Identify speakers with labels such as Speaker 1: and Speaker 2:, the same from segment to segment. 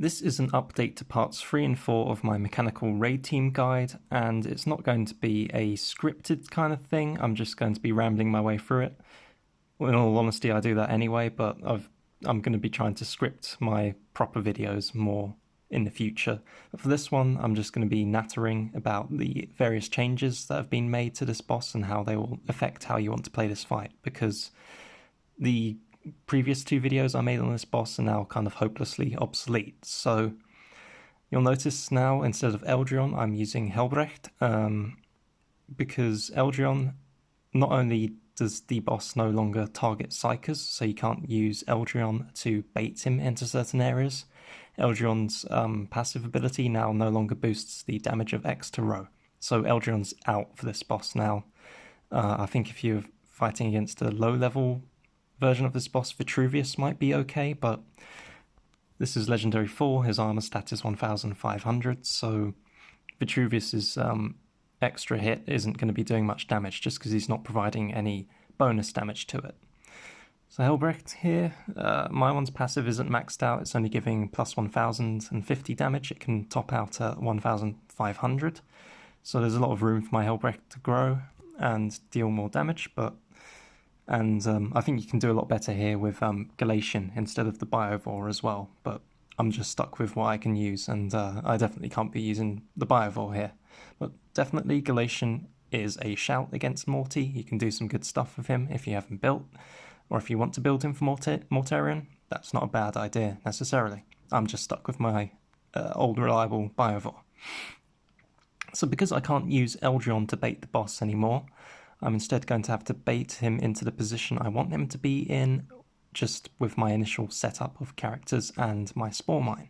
Speaker 1: This is an update to parts 3 and 4 of my mechanical raid team guide, and it's not going to be a scripted kind of thing. I'm just going to be rambling my way through it. Well, in all honesty, I do that anyway, but I'm going to be trying to script my proper videos more in the future. But for this one, I'm just going to be nattering about the various changes that have been made to this boss and how they will affect how you want to play this fight, because the previous two videos I made on this boss are now kind of hopelessly obsolete. So you'll notice now, instead of Eldrion, I'm using Helbrecht, because Eldrion, not only does the boss no longer target Psykers, so you can't use Eldrion to bait him into certain areas, Eldrion's passive ability now no longer boosts the damage of X to Rho. So Eldrion's out for this boss now. I think if you're fighting against a low level version of this boss, Vitruvius might be okay, but this is Legendary 4, his armor stat is 1500, so Vitruvius's extra hit isn't going to be doing much damage just because he's not providing any bonus damage to it. So Helbrecht here, my one's passive isn't maxed out, it's only giving plus 1050 damage, it can top out at 1500, so there's a lot of room for my Helbrecht to grow and deal more damage, and I think you can do a lot better here with Galatian instead of the Biovore as well, but I'm just stuck with what I can use, and I definitely can't be using the Biovore here. But definitely Galatian is a shout against Morty. You can do some good stuff with him if you have him built, or if you want to build him for Mortarion, that's not a bad idea necessarily. I'm just stuck with my old reliable Biovore. So because I can't use Eldrion to bait the boss anymore, I'm instead going to have to bait him into the position I want him to be in, just with my initial setup of characters and my Spore Mine.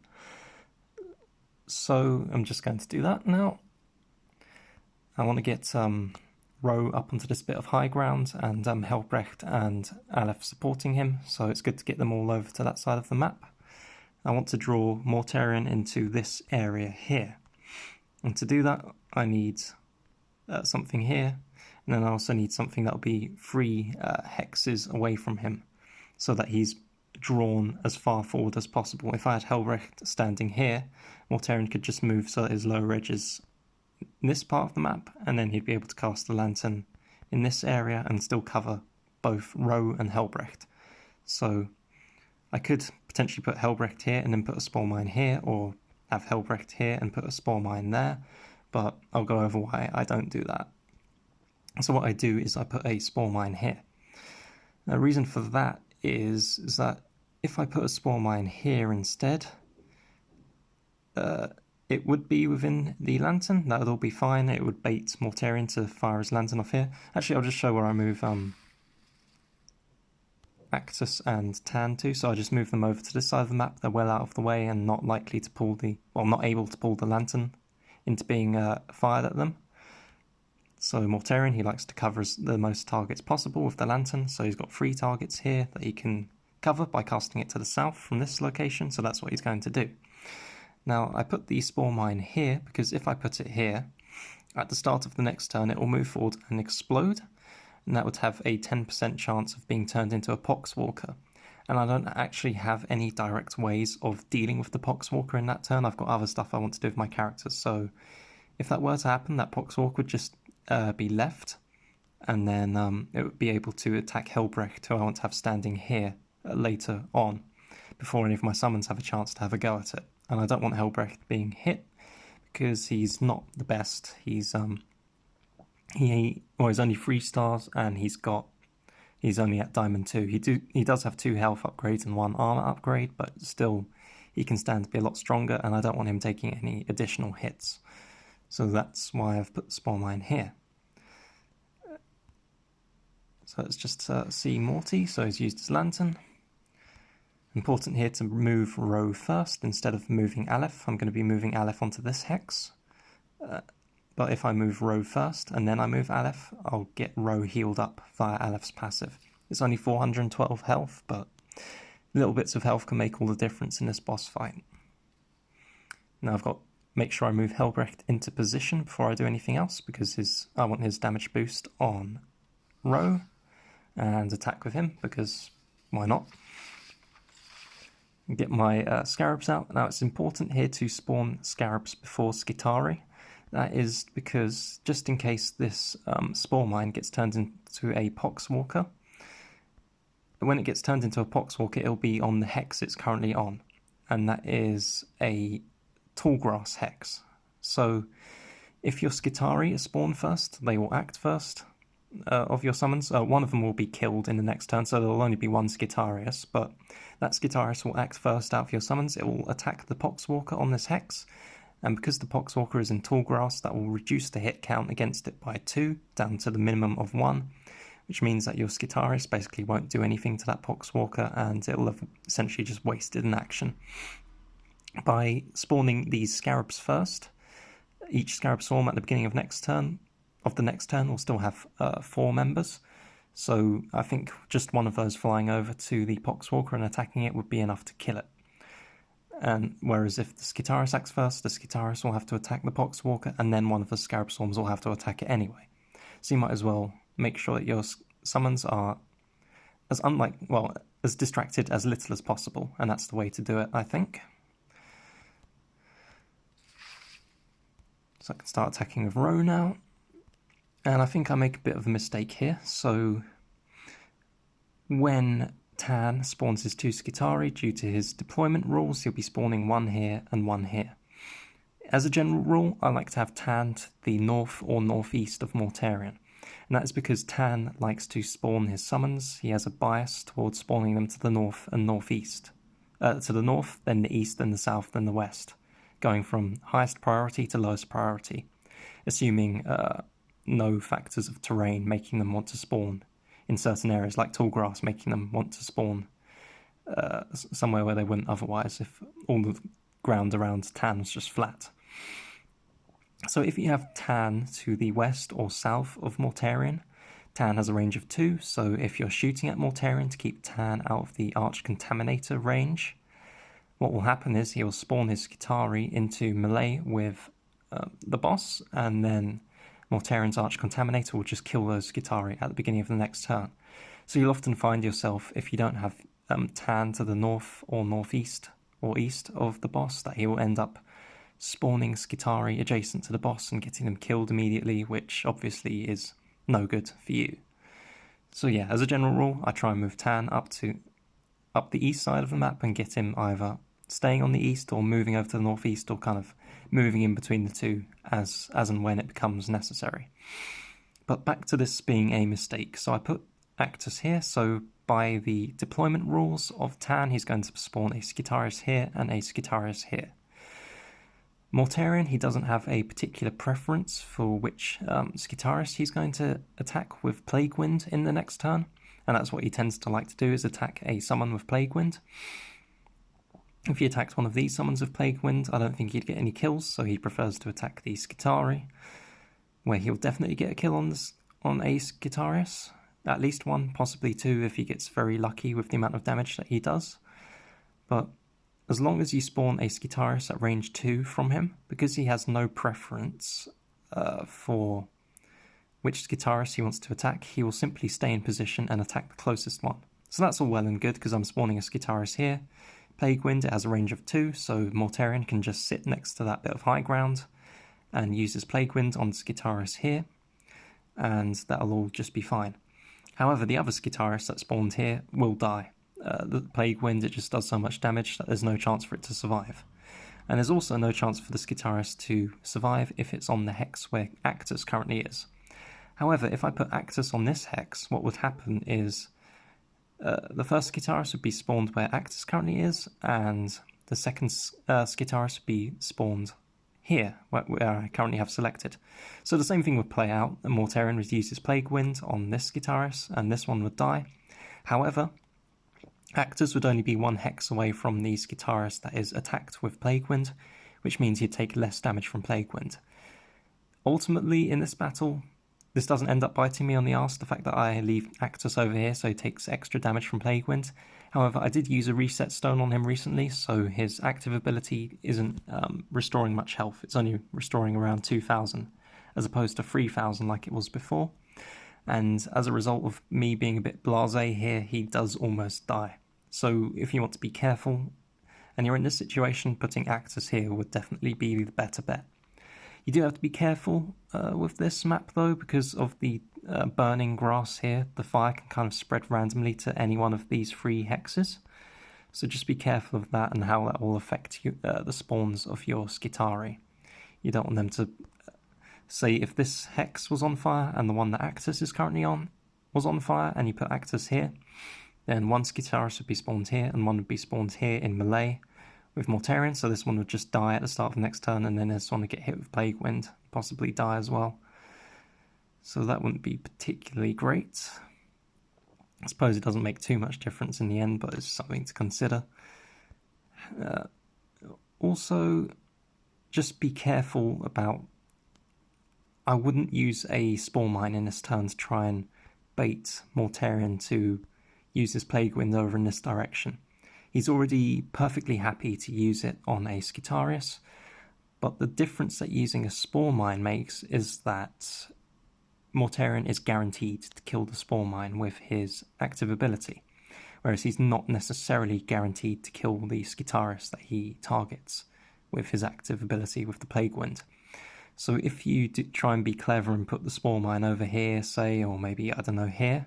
Speaker 1: So I'm just going to do that now. I want to get Rho up onto this bit of high ground, and Helbrecht and Aleph supporting him, so it's good to get them all over to that side of the map. I want to draw Mortarion into this area here, and to do that I need something here. And then I also need something that'll be 3 hexes away from him, so that he's drawn as far forward as possible. If I had Helbrecht standing here, Mortarion could just move so that his lower edge is in this part of the map, and then he'd be able to cast the lantern in this area and still cover both Rho and Helbrecht. So I could potentially put Helbrecht here and then put a Spore Mine here, or have Helbrecht here and put a Spore Mine there, but I'll go over why I don't do that. So what I do is I put a Spore Mine here. The reason for that is that if I put a Spore Mine here instead, it would be within the lantern. That would all be fine. It would bait Mortarion to fire his lantern off here. Actually, I'll just show where I move Actus and Tan to. So I just move them over to this side of the map. They're well out of the way and not likely to pull not able to pull the lantern into being fired at them. So Mortarion, he likes to cover the most targets possible with the lantern, so he's got 3 targets here that he can cover by casting it to the south from this location, so that's what he's going to do. Now, I put the Spore Mine here, because if I put it here, at the start of the next turn it will move forward and explode, and that would have a 10% chance of being turned into a Poxwalker. And I don't actually have any direct ways of dealing with the Poxwalker in that turn. I've got other stuff I want to do with my characters, so if that were to happen, that Poxwalker would just be left, and then it would be able to attack Helbrecht, who I want to have standing here later on, before any of my summons have a chance to have a go at it. And I don't want Helbrecht being hit, because he's not the best. He's he's only 3 stars, and he's only at Diamond 2. He does have 2 health upgrades and 1 armor upgrade, but still he can stand to be a lot stronger, and I don't want him taking any additional hits. So that's why I've put the Spore Mine here. So let's just see Morty, so he's used his lantern. Important here to move Rho first instead of moving Aleph. I'm going to be moving Aleph onto this hex. But if I move Rho first and then I move Aleph, I'll get Rho healed up via Aleph's passive. It's only 412 health, but little bits of health can make all the difference in this boss fight. Now I've got make sure I move Helbrecht into position before I do anything else, because I want his damage boost on Rho, and attack with him, because why not? get my scarabs out. Now it's important here to spawn scarabs before Skitari. That is because just in case this spore mine gets turned into a poxwalker, when it gets turned into a poxwalker, it'll be on the hex it's currently on, and that is a tall grass hex. So if your Skitari is spawned first, they will act first of your summons. One of them will be killed in the next turn, so there will only be one Skitarius, but that Skitarius will act first out of your summons. It will attack the Poxwalker on this hex, and because the Poxwalker is in tall grass, that will reduce the hit count against it by 2, down to the minimum of 1, which means that your Skitarius basically won't do anything to that Poxwalker, and it will have essentially just wasted an action. By spawning these Scarabs first, each Scarab Swarm at the beginning of the next turn will still have 4 members, so I think just one of those flying over to the Poxwalker and attacking it would be enough to kill it. And whereas if the Skitarius acts first, the Skitarius will have to attack the Poxwalker, and then one of the Scarab Swarms will have to attack it anyway. So you might as well make sure that your summons are as distracted as little as possible, and that's the way to do it, I think. So I can start attacking with Roe now. And I think I make a bit of a mistake here. So when Tan spawns his 2 Skitari, due to his deployment rules, he'll be spawning 1 here and 1 here. As a general rule, I like to have Tan to the north or northeast of Mortarion. And that is because Tan likes to spawn his summons. He has a bias towards spawning them to the north and northeast. To the north, then the east, then the south, then the west, going from highest priority to lowest priority, assuming no factors of terrain making them want to spawn in certain areas, like tall grass making them want to spawn somewhere where they wouldn't otherwise if all the ground around Tan was just flat. So if you have Tan to the west or south of Mortarion, Tan has a range of 2, so if you're shooting at Mortarion to keep Tan out of the Arch Contaminator range, what will happen is he'll spawn his Skitari into melee with the boss, and then Mortarion's Arch Contaminator will just kill those Skitari at the beginning of the next turn. So you'll often find yourself, if you don't have Tan to the north or northeast or east of the boss, that he will end up spawning Skitari adjacent to the boss and getting them killed immediately, which obviously is no good for you. So yeah, as a general rule, I try and move Tan up the east side of the map and get him either staying on the east or moving over to the northeast, or kind of moving in between the two as and when it becomes necessary. But back to this being a mistake. So I put Actus here, so by the deployment rules of Tan, he's going to spawn a Skitarius here and a Skitarius here. Mortarion, he doesn't have a particular preference for which Skitarius he's going to attack with Plague Wind in the next turn, and that's what he tends to like to do, is attack a summon with Plague Wind. If he attacked one of these summons with Plague Wind, I don't think he'd get any kills, so he prefers to attack the Skitari, where he'll definitely get a kill on a Skitarius, at least 1, possibly 2 if he gets very lucky with the amount of damage that he does. But as long as you spawn a Skitarius at range 2 from him, because he has no preference for which Skitarius he wants to attack, he will simply stay in position and attack the closest one. So that's all well and good, because I'm spawning a Skitarius here. Plague Wind, it has a range of 2, so Mortarion can just sit next to that bit of high ground and use his Plague Wind on Skitarius here, and that'll all just be fine. However, the other Skitarius that spawned here will die. The Plague Wind, it just does so much damage that there's no chance for it to survive. And there's also no chance for the Skitarius to survive if it's on the hex where Actus currently is. However, if I put Actus on this hex, what would happen is the first Skitarius would be spawned where Actus currently is, and the second Skitarius would be spawned here, where I currently have selected. So the same thing would play out. Mortarion would use his Plague Wind on this Skitarius, and this one would die. However, Actus would only be 1 hex away from the Skitarius that is attacked with Plague Wind, which means he'd take less damage from Plague Wind. Ultimately, in this battle, this doesn't end up biting me on the arse, the fact that I leave Actus over here so he takes extra damage from Plague Wind. However, I did use a reset stone on him recently, so his active ability isn't restoring much health. It's only restoring around 2,000, as opposed to 3,000 like it was before. And as a result of me being a bit blasé here, he does almost die. So if you want to be careful, and you're in this situation, putting Actus here would definitely be the better bet. You do have to be careful with this map though, because of the burning grass here. The fire can kind of spread randomly to any one of these 3 hexes. So just be careful of that and how that will affect you, the spawns of your Skitari. You don't want them to, say if this hex was on fire and the one that Actus is currently on was on fire and you put Actus here, then one Skitaris would be spawned here and one would be spawned here in melee with Mortarion, so this one would just die at the start of the next turn, and then this one would get hit with Plague Wind, possibly die as well. So that wouldn't be particularly great. I suppose it doesn't make too much difference in the end, but it's something to consider. Also, just be careful about... I wouldn't use a Spawn Mine in this turn to try and bait Mortarion to use his Plague Wind over in this direction. He's already perfectly happy to use it on a Skitarius, but the difference that using a Spawn Mine makes is that Mortarion is guaranteed to kill the Spawn Mine with his active ability, whereas he's not necessarily guaranteed to kill the Skitarius that he targets with his active ability with the Plague Wind. So if you try and be clever and put the Spawn Mine over here, say, or maybe, I don't know, here,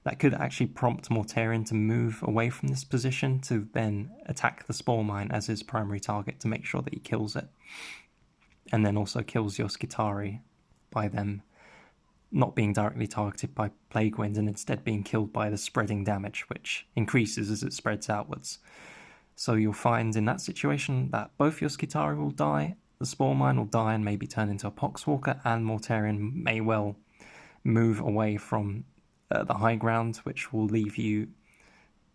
Speaker 1: that could actually prompt Mortarion to move away from this position to then attack the Spawn Mine as his primary target to make sure that he kills it. And then also kills your Skitari by them not being directly targeted by Plague Wind and instead being killed by the spreading damage, which increases as it spreads outwards. So you'll find in that situation that both your Skitari will die, the Spawn Mine will die and maybe turn into a Poxwalker, and Mortarion may well move away from the high ground, which will leave you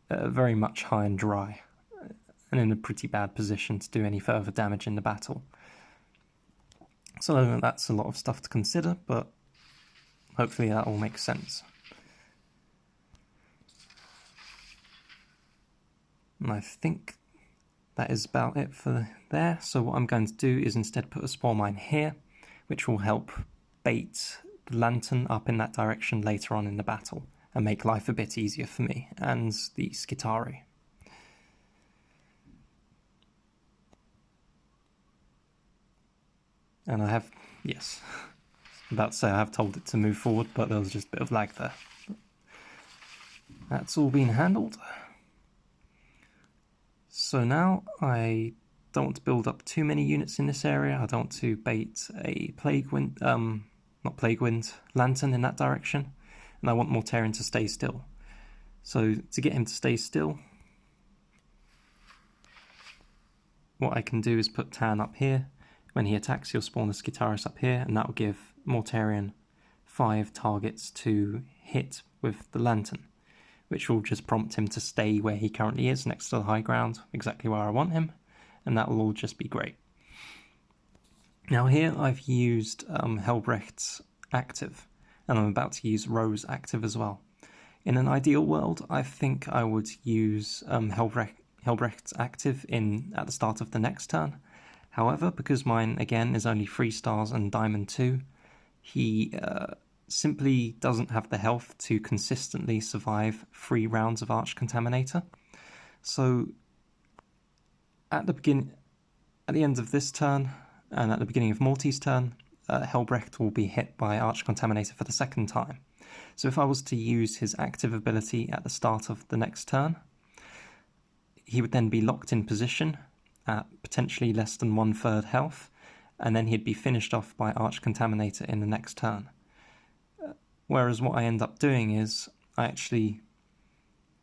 Speaker 1: very much high and dry and in a pretty bad position to do any further damage in the battle. So that's a lot of stuff to consider, but hopefully that all makes sense. And I think that is about it for there. So what I'm going to do is instead put a Spawn Mine here, which will help bait the Lantern up in that direction later on in the battle and make life a bit easier for me and the Skitari. And I have, yes, I'm about to say I have told it to move forward, but there was just a bit of lag there. That's all been handled. So now I don't want to build up too many units in this area. I don't want to bait a Plague Wind, not Plague Wind, Lantern in that direction. And I want Mortarion to stay still. So to get him to stay still, what I can do is put Tan up here. When he attacks, he'll spawn the Skitaris up here, and that will give Mortarion 5 targets to hit with the Lantern, which will just prompt him to stay where he currently is, next to the high ground, exactly where I want him, and that will all just be great. Now here I've used Helbrecht's active, and I'm about to use Rose active as well. In an ideal world, I think I would use Helbrecht's active at the start of the next turn. However, because mine, again, is only 3 stars and Diamond 2, he simply doesn't have the health to consistently survive 3 rounds of Arch Contaminator. So, at the end of this turn, and at the beginning of Morty's turn, Helbrecht will be hit by Arch Contaminator for the 2nd time. So if I was to use his active ability at the start of the next turn, he would then be locked in position at potentially less than 1/3 health, and then he'd be finished off by Arch Contaminator in the next turn. Whereas what I end up doing is I actually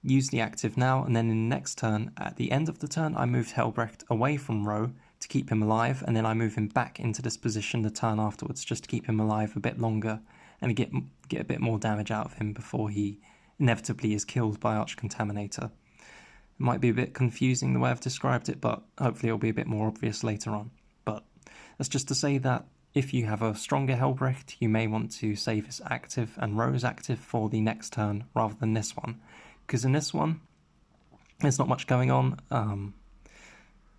Speaker 1: use the active now, and then in the next turn, at the end of the turn, I moved Helbrecht away from Roe to keep him alive, and then I move him back into this position the turn afterwards just to keep him alive a bit longer and get a bit more damage out of him before he inevitably is killed by Arch Contaminator. It might be a bit confusing the way I've described it, but hopefully it'll be a bit more obvious later on. But that's just to say that if you have a stronger Helbrecht, you may want to save his active and Rose active for the next turn rather than this one. Because in this one, there's not much going on.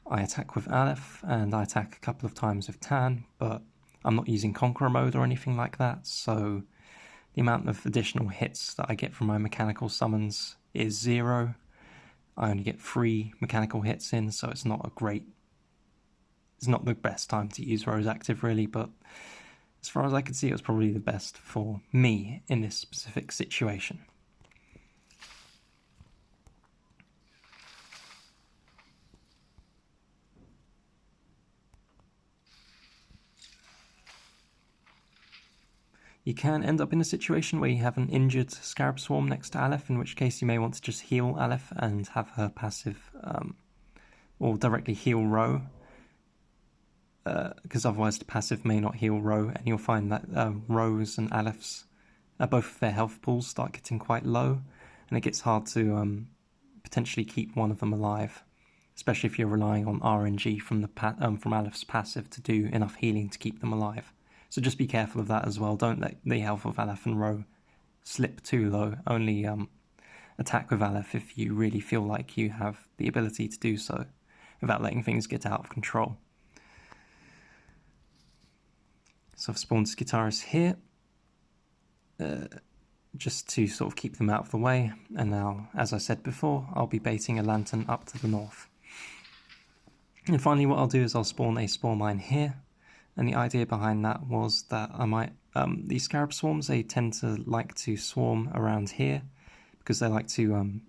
Speaker 1: I attack with Aleph, and I attack a couple of times with Tan, but I'm not using Conqueror mode or anything like that, so the amount of additional hits that I get from my mechanical summons is 0. I only get 3 mechanical hits in, so it's not the best time to use Rose active really, but as far as I could see, it was probably the best for me in this specific situation. You can end up in a situation where you have an injured Scarab Swarm next to Aleph, in which case you may want to just heal Aleph and have her passive, or directly heal Ro, because otherwise the passive may not heal Ro, and you'll find that Ro's and Aleph's, both of their health pools start getting quite low, and it gets hard to potentially keep one of them alive, especially if you're relying on RNG from Aleph's passive to do enough healing to keep them alive. So just be careful of that as well. Don't let the health of Aleph and Ro slip too low. Only attack with Aleph if you really feel like you have the ability to do so without letting things get out of control. So I've spawned Skitaris here just to sort of keep them out of the way. And now, as I said before, I'll be baiting a Lantern up to the north. And finally what I'll do is I'll spawn a Spore Mine here. And the idea behind that was that I might, these Scarab Swarms, they tend to like to swarm around here because they like to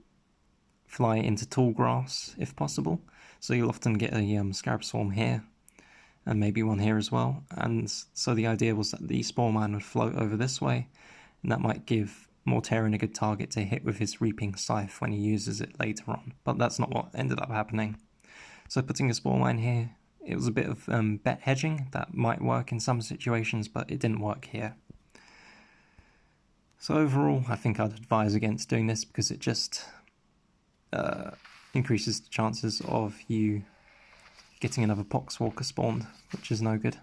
Speaker 1: fly into tall grass if possible. So you'll often get a Scarab Swarm here and maybe one here as well. And so the idea was that the Spore Mine would float over this way, and that might give Mortarion a good target to hit with his Reaping Scythe when he uses it later on. But that's not what ended up happening. So putting a Spore Mine here, it was a bit of bet hedging that might work in some situations, but it didn't work here. So overall, I think I'd advise against doing this because it just increases the chances of you getting another Poxwalker spawned, which is no good.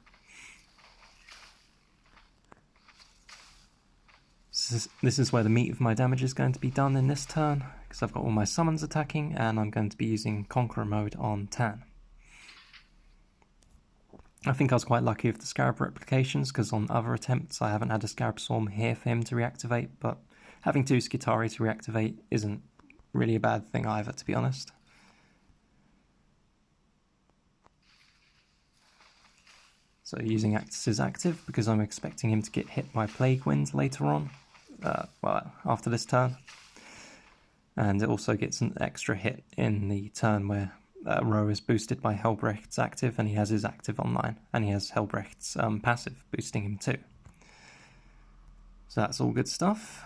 Speaker 1: This is where the meat of my damage is going to be done in this turn, because I've got all my summons attacking, and I'm going to be using Conqueror mode on Tan. I think I was quite lucky with the Scarab replications, because on other attempts I haven't had a Scarab Swarm here for him to reactivate, but having 2 Skitari to reactivate isn't really a bad thing either, to be honest. So using Actus is active, because I'm expecting him to get hit by Plague Wind later on, well, after this turn. And it also gets an extra hit in the turn where Ro is boosted by Helbrecht's active, and he has his active online, and he has Helbrecht's passive boosting him too. So that's all good stuff.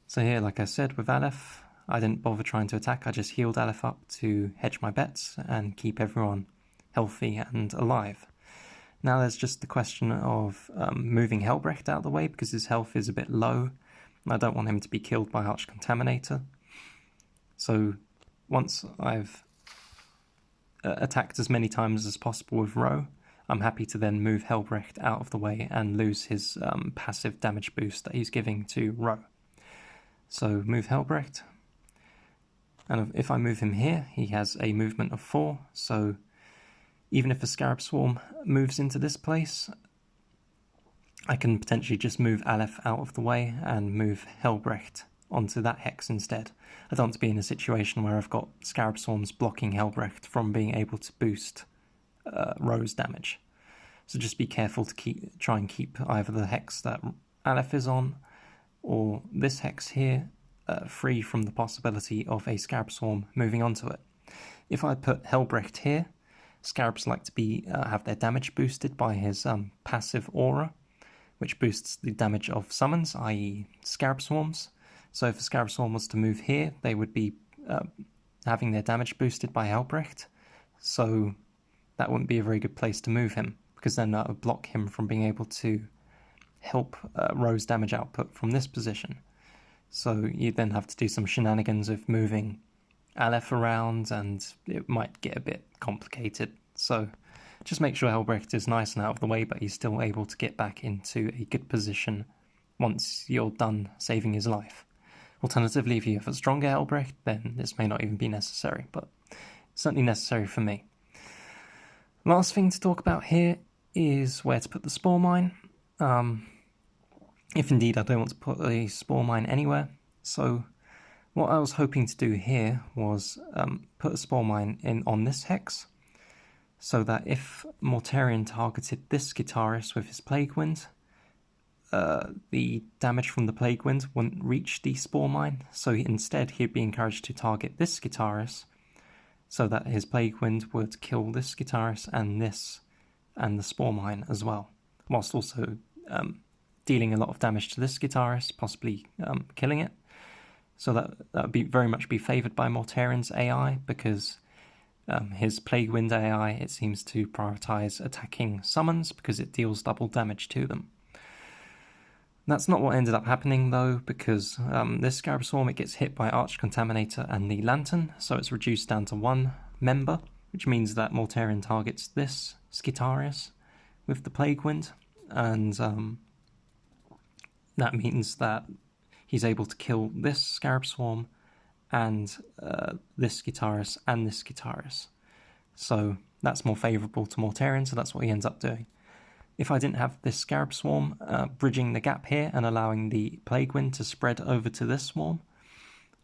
Speaker 1: So here, like I said, with Aleph, I didn't bother trying to attack, I just healed Aleph up to hedge my bets and keep everyone healthy and alive. Now there's just the question of moving Helbrecht out of the way because his health is a bit low. I don't want him to be killed by Arch Contaminator. So once I've attacked as many times as possible with Ro, I'm happy to then move Helbrecht out of the way and lose his passive damage boost that he's giving to Ro. So move Helbrecht, and if I move him here, he has a movement of 4, so even if a Scarab Swarm moves into this place, I can potentially just move Aleph out of the way and move Helbrecht onto that hex instead. I don't want to be in a situation where I've got Scarab Swarms blocking Helbrecht from being able to boost Ro's damage. So just be careful to try and keep either the hex that Aleph is on or this hex here free from the possibility of a Scarab Swarm moving onto it. If I put Helbrecht here, Scarabs like to have their damage boosted by his passive aura, which boosts the damage of summons, i.e. Scarab Swarms. So if a Scarab Swarm was to move here, they would be having their damage boosted by Helbrecht. So that wouldn't be a very good place to move him, because then that would block him from being able to help Ro's damage output from this position. So you'd then have to do some shenanigans of moving Aleph around, and it might get a bit complicated. So just make sure Helbrecht is nice and out of the way, but he's still able to get back into a good position once you're done saving his life. Alternatively, if you have a stronger Helbrecht, then this may not even be necessary, but certainly necessary for me. Last thing to talk about here is where to put the spore mine. If indeed I don't want to put a spore mine anywhere. So what I was hoping to do here was put a spore mine in on this hex, so that if Mortarion targeted this Guitarist with his Plague Wind, the damage from the Plague Wind wouldn't reach the spore mine, so instead he'd be encouraged to target this Guitarist, so that his Plague Wind would kill this Guitarist and the spore mine as well, whilst also dealing a lot of damage to this Guitarist, possibly killing it. So that would be very much be favoured by Mortarion's AI, because his Plague Wind AI, it seems to prioritise attacking summons because it deals double damage to them. That's not what ended up happening though, because this Scarab Swarm, it gets hit by Arch Contaminator and the Lantern, so it's reduced down to 1 member, which means that Mortarion targets this Skitarius with the Plague Wind, and that means that he's able to kill this Scarab Swarm and this Guitarist and this Guitarist. So that's more favourable to Mortarion, so that's what he ends up doing. If I didn't have this Scarab Swarm bridging the gap here and allowing the Plague Wind to spread over to this swarm,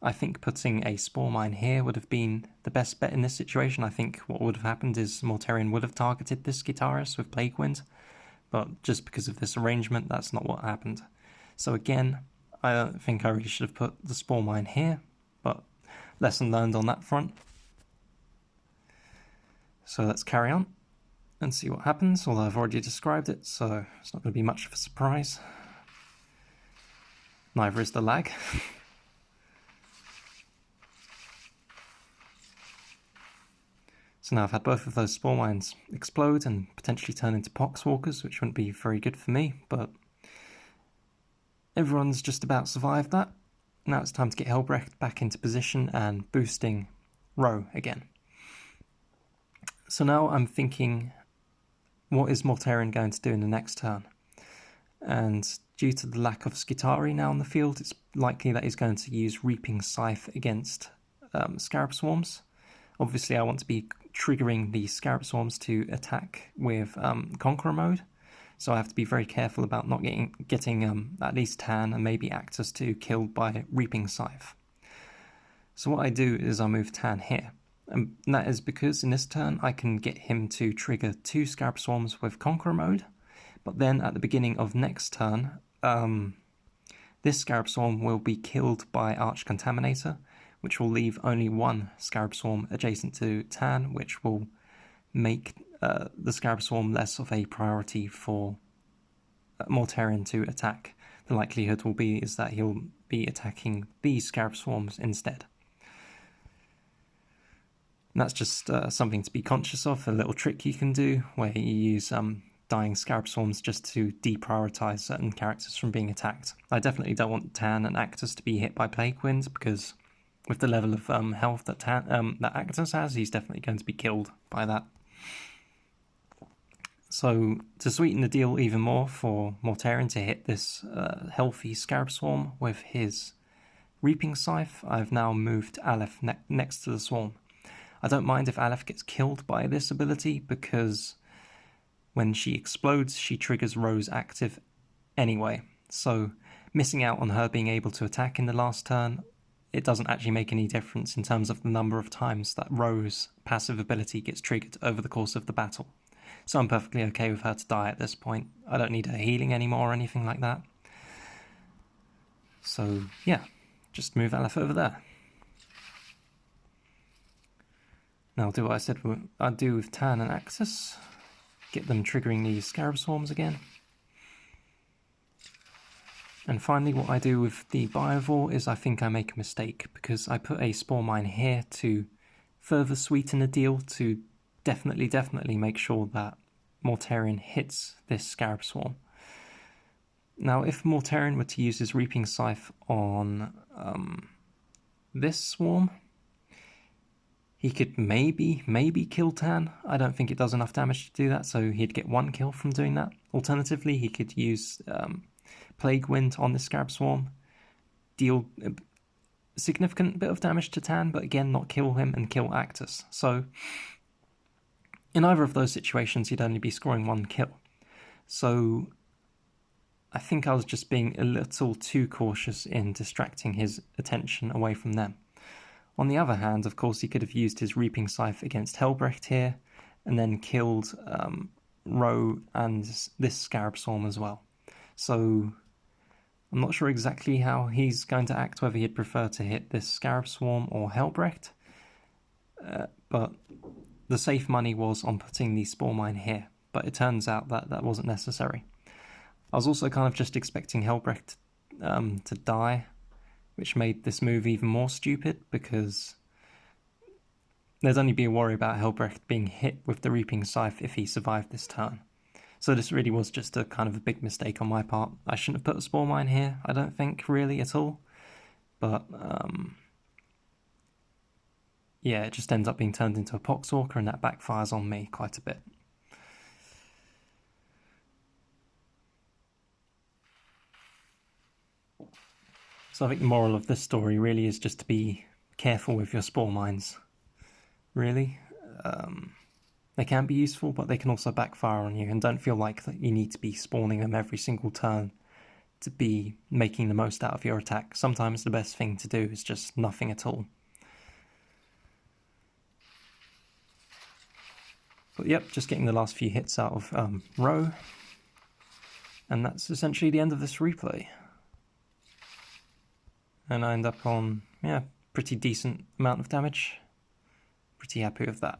Speaker 1: I think putting a Spore Mine here would have been the best bet in this situation. I think what would have happened is Mortarion would have targeted this Guitarist with Plague Wind, but just because of this arrangement, that's not what happened. So again, I don't think I really should have put the Spore Mine here, but lesson learned on that front. So let's carry on and see what happens, although I've already described it, so it's not going to be much of a surprise. Neither is the lag. So now I've had both of those Spore Mines explode and potentially turn into Poxwalkers, which wouldn't be very good for me, but everyone's just about survived that. Now it's time to get Helbrecht back into position and boosting Row again. So now I'm thinking, what is Mortarion going to do in the next turn? And due to the lack of Skitari now on the field, it's likely that he's going to use Reaping Scythe against Scarab Swarms. Obviously I want to be triggering the Scarab Swarms to attack with Conqueror mode, so I have to be very careful about not getting at least Tan and maybe Actus 2 killed by Reaping Scythe. So what I do is I move Tan here, and that is because in this turn I can get him to trigger 2 Scarab Swarms with Conqueror mode, but then at the beginning of next turn, this Scarab Swarm will be killed by Arch Contaminator, which will leave only 1 Scarab Swarm adjacent to Tan, which will make the Scarab Swarm less of a priority for Mortarion to attack. The likelihood will be is that he'll be attacking these Scarab Swarms instead. And that's just something to be conscious of, a little trick you can do where you use dying Scarab Swarms just to deprioritize certain characters from being attacked. I definitely don't want Tan and Actus to be hit by Plague Winds, because with the level of health that that Actus has, he's definitely going to be killed by that. So to sweeten the deal even more for Mortarion to hit this healthy Scarab Swarm with his Reaping Scythe, I've now moved Aleph next to the swarm. I don't mind if Aleph gets killed by this ability, because when she explodes, she triggers Rose active anyway. So missing out on her being able to attack in the last turn, it doesn't actually make any difference in terms of the number of times that Ro's passive ability gets triggered over the course of the battle. So I'm perfectly okay with her to die at this point. I don't need her healing anymore or anything like that. So yeah, just move Aleph over there. Now I'll do what I said I'd do with Tan and Actus. Get them triggering these Scarab Swarms again. And finally, what I do with the Biovore is I think I make a mistake, because I put a Spore Mine here to further sweeten the deal, to definitely make sure that Mortarion hits this Scarab Swarm. Now, if Mortarion were to use his Reaping Scythe on this swarm, he could maybe kill Tan. I don't think it does enough damage to do that, so he'd get 1 kill from doing that. Alternatively, he could use Plague Wind on this Scarab Swarm, deal a significant bit of damage to Tan, but again not kill him and kill Actus. So in either of those situations he'd only be scoring 1 kill. So I think I was just being a little too cautious in distracting his attention away from them. On the other hand, of course, he could have used his Reaping Scythe against Helbrecht here, and then killed Roe and this Scarab Swarm as well. So I'm not sure exactly how he's going to act, whether he'd prefer to hit this Scarab Swarm or Helbrecht, but the safe money was on putting the Spore Mine here, but it turns out that that wasn't necessary. I was also kind of just expecting Helbrecht to die, which made this move even more stupid, because there'd only be a worry about Helbrecht being hit with the Reaping Scythe if he survived this turn. So this really was just a kind of a big mistake on my part. I shouldn't have put a Spore Mine here, I don't think, really, at all. But, yeah, it just ends up being turned into a Poxwalker, and that backfires on me quite a bit. So I think the moral of this story really is just to be careful with your Spore Mines, really. They can be useful, but they can also backfire on you, and don't feel like that you need to be spawning them every single turn to be making the most out of your attack. Sometimes the best thing to do is just nothing at all. But yep, just getting the last few hits out of Roe, and that's essentially the end of this replay. And I end up on, yeah, pretty decent amount of damage. Pretty happy with that.